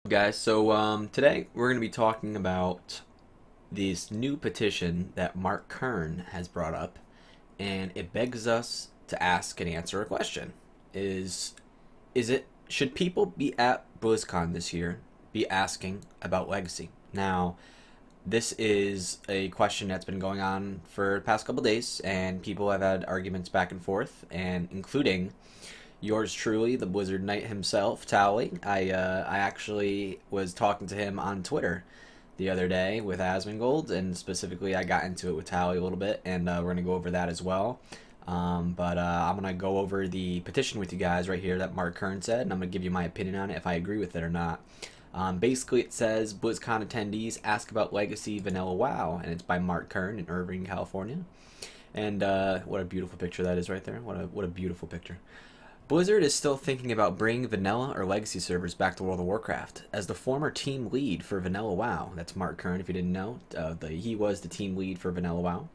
Guys, today we're going to be talking about this new petition that Mark Kern has brought up, and it begs us to ask and answer a question. Should people be at Blizzcon this year be asking about Legacy? Now, this is a question that's been going on for the past couple days, and people have had arguments back and forth, and including yours truly, the Blizzard Knight himself, Towley. I actually was talking to him on Twitter the other day with Asmongold, and specifically I got into it with Towley a little bit, and we're going to go over that as well. I'm going to go over the petition with you guys right here that Mark Kerns said, and I'm going to give you my opinion on it, if I agree with it or not. Basically, it says, BlizzCon attendees ask about Legacy Vanilla WoW, and it's by Mark Kern in Irvine, California. And what a beautiful picture that is right there. What a beautiful picture. Blizzard is still thinking about bringing Vanilla or Legacy servers back to World of Warcraft. As the former team lead for Vanilla WoW, that's Mark Kern if you didn't know, he was the team lead for Vanilla WoW,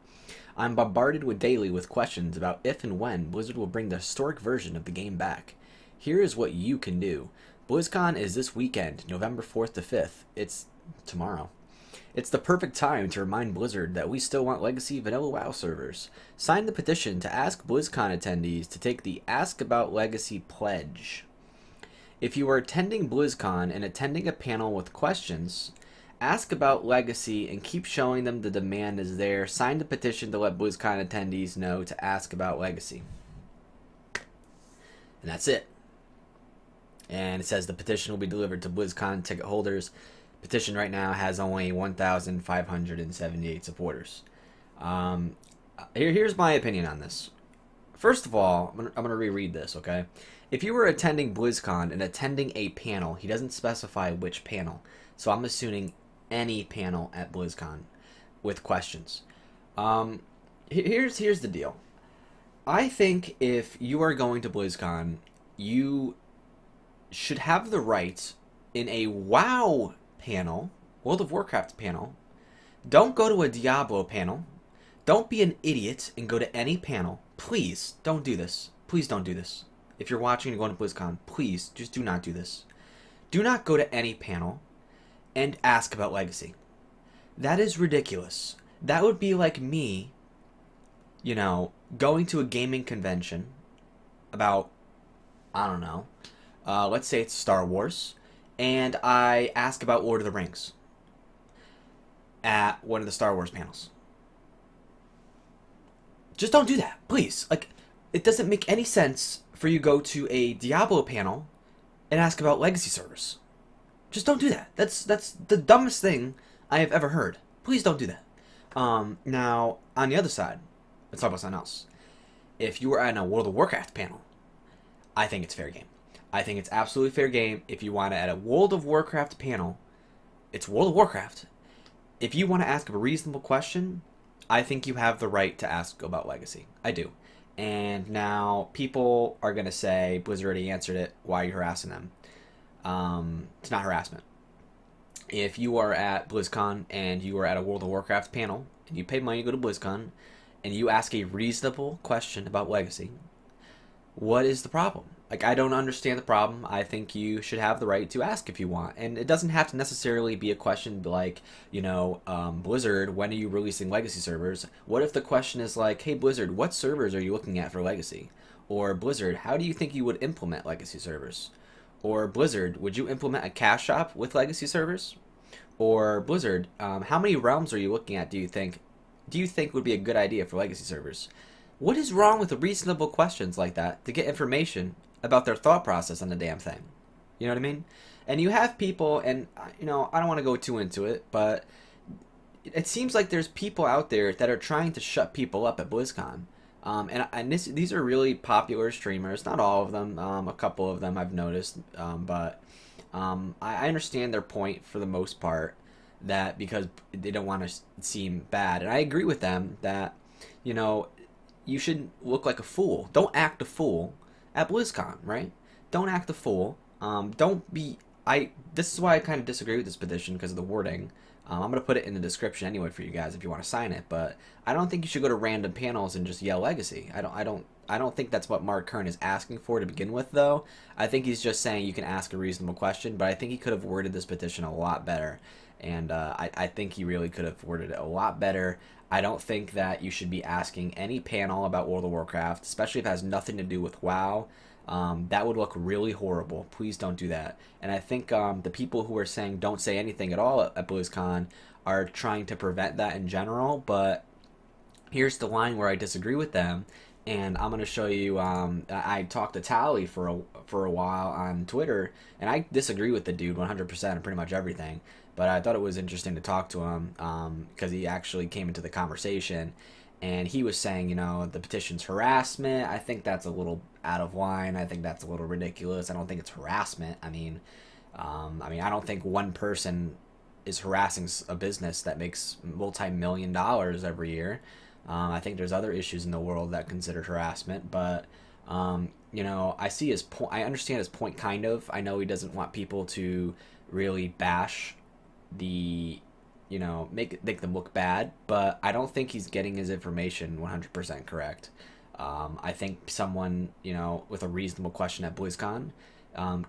I'm bombarded daily with questions about if and when Blizzard will bring the historic version of the game back. Here is what you can do. BlizzCon is this weekend, November 4th to 5th. It's tomorrow. It's the perfect time to remind Blizzard that we still want Legacy Vanilla WoW servers. Sign the petition to ask BlizzCon attendees to take the Ask About Legacy pledge. If you are attending BlizzCon and attending a panel with questions, ask about Legacy and keep showing them the demand is there. Sign the petition to let BlizzCon attendees know to ask about Legacy. And that's it. And it says the petition will be delivered to BlizzCon ticket holders. Petition right now has only 1,578 supporters. Here's my opinion on this. First of all, I'm gonna reread this, okay? If you were attending BlizzCon and attending a panel, he doesn't specify which panel, so I'm assuming any panel at BlizzCon with questions. Here's the deal. I think if you are going to BlizzCon, you should have the right in a WoW panel, World of Warcraft panel. Don't go to a Diablo panel. Don't be an idiot and go to any panel. Please don't do this. Please don't do this. If you're watching and going to BlizzCon, please just do not do this. Do not go to any panel and ask about Legacy. That is ridiculous. That would be like me, you know, going to a gaming convention about, I don't know, let's say it's Star Wars, and I ask about Lord of the Rings at one of the Star Wars panels. Just don't do that, please. Like, it doesn't make any sense for you to go to a Diablo panel and ask about Legacy servers. Just don't do that. That's the dumbest thing I have ever heard. Please don't do that. Now, on the other side, let's talk about something else. If you were at a World of Warcraft panel, I think it's fair game. I think it's absolutely fair game if you want to, at a World of Warcraft panel, it's World of Warcraft. If you want to ask a reasonable question, I think you have the right to ask about Legacy. I do. And now people are going to say, Blizzard already answered it, why are you harassing them? It's not harassment. If you are at BlizzCon and you are at a World of Warcraft panel, and you pay money to go to BlizzCon, and you ask a reasonable question about Legacy, what is the problem? Like, I don't understand the problem. I think you should have the right to ask if you want. And it doesn't have to necessarily be a question like, you know, Blizzard, when are you releasing Legacy servers? What if the question is like, hey, Blizzard, what servers are you looking at for Legacy? Or Blizzard, how do you think you would implement Legacy servers? Or Blizzard, would you implement a cash shop with Legacy servers? Or Blizzard, how many realms are you looking at, do you think would be a good idea for Legacy servers? What is wrong with reasonable questions like that to get information about their thought process on the damn thing? You know what I mean? And you have people, and, you know, I don't want to go too into it, but it seems like there's people out there that are trying to shut people up at BlizzCon. These are really popular streamers, not all of them, a couple of them I've noticed, but I understand their point for the most part, that because they don't want to seem bad. And I agree with them that, you know, you shouldn't look like a fool. Don't act a fool at BlizzCon, right? Don't act a fool. Don't be... This is why I kind of disagree with this petition, because of the wording. I'm going to put it in the description anyway for you guys if you want to sign it, but I don't think you should go to random panels and just yell Legacy. I I don't think that's what Mark Kerns is asking for to begin with, though. I think he's just saying you can ask a reasonable question, but I think he could have worded this petition a lot better. And I think he really could have worded it a lot better. I don't think that you should be asking any panel about World of Warcraft, especially if it has nothing to do with WoW. That would look really horrible. Please don't do that. And I think the people who are saying don't say anything at all at BlizzCon are trying to prevent that in general, but here's the line where I disagree with them, and I'm going to show you. I talked to Tally for a while on Twitter, and I disagree with the dude 100% on pretty much everything. But I thought it was interesting to talk to him because he actually came into the conversation, and he was saying, you know, the petition's harassment. I think that's a little out of line. I think that's a little ridiculous. I don't think it's harassment. I mean, I don't think one person is harassing a business that makes multi-million dollars every year. I think there's other issues in the world that considered harassment, but you know, I see his point. I understand his point, kind of. I know he doesn't want people to really bash the, you know, make them look bad, but I don't think he's getting his information 100% correct. I think someone, you know, with a reasonable question at BlizzCon,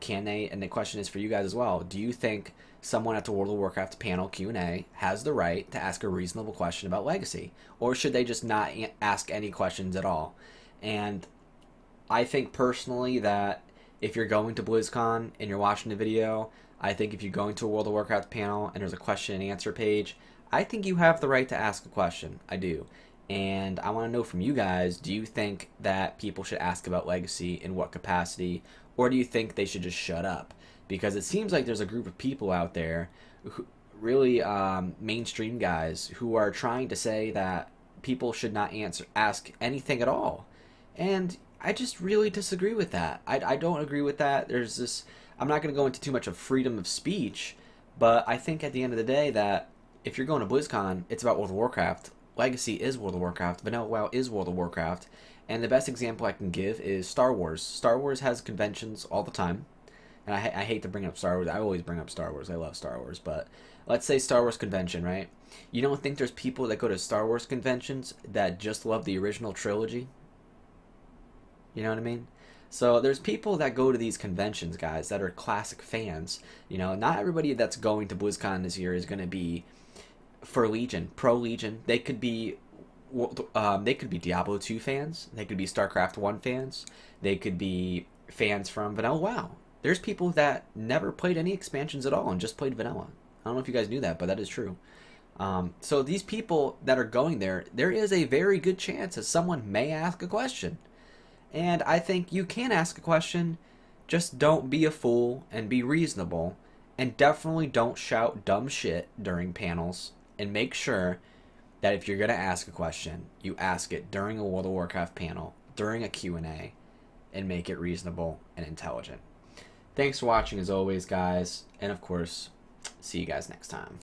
can they, and the question is for you guys as well, do you think someone at the World of Warcraft panel Q&A has the right to ask a reasonable question about Legacy? Or should they just not ask any questions at all? And I think personally that if you're going to BlizzCon and you're watching the video, I think if you're going to a World of Warcraft panel and there's a question and answer page, I think you have the right to ask a question. I do. And I want to know from you guys, do you think that people should ask about Legacy, in what capacity, or do you think they should just shut up? Because it seems like there's a group of people out there, who, really mainstream guys, who are trying to say that people should not ask anything at all. And I just really disagree with that. I don't agree with that. There's this, I'm not going to go into too much of freedom of speech, but I think at the end of the day that if you're going to BlizzCon, it's about World of Warcraft. Legacy is World of Warcraft. Vanilla WoW is World of Warcraft. And the best example I can give is Star Wars. Star Wars has conventions all the time. And I hate to bring up Star Wars. I always bring up Star Wars. I love Star Wars. But let's say Star Wars convention, right? You don't think there's people that go to Star Wars conventions that just love the original trilogy? You know what I mean? So there's people that go to these conventions, guys, that are classic fans. You know, not everybody that's going to BlizzCon this year is going to be for Legion, pro Legion. They could be Diablo 2 fans. They could be StarCraft 1 fans. They could be fans from Vanilla WoW. There's people that never played any expansions at all and just played Vanilla. I don't know if you guys knew that, but that is true. So these people that are going there, there is a very good chance that someone may ask a question. And I think you can ask a question, just don't be a fool and be reasonable. And definitely don't shout dumb shit during panels. And make sure that if you're going to ask a question, you ask it during a World of Warcraft panel, during a Q&A, and make it reasonable and intelligent. Thanks for watching as always, guys. And of course, see you guys next time.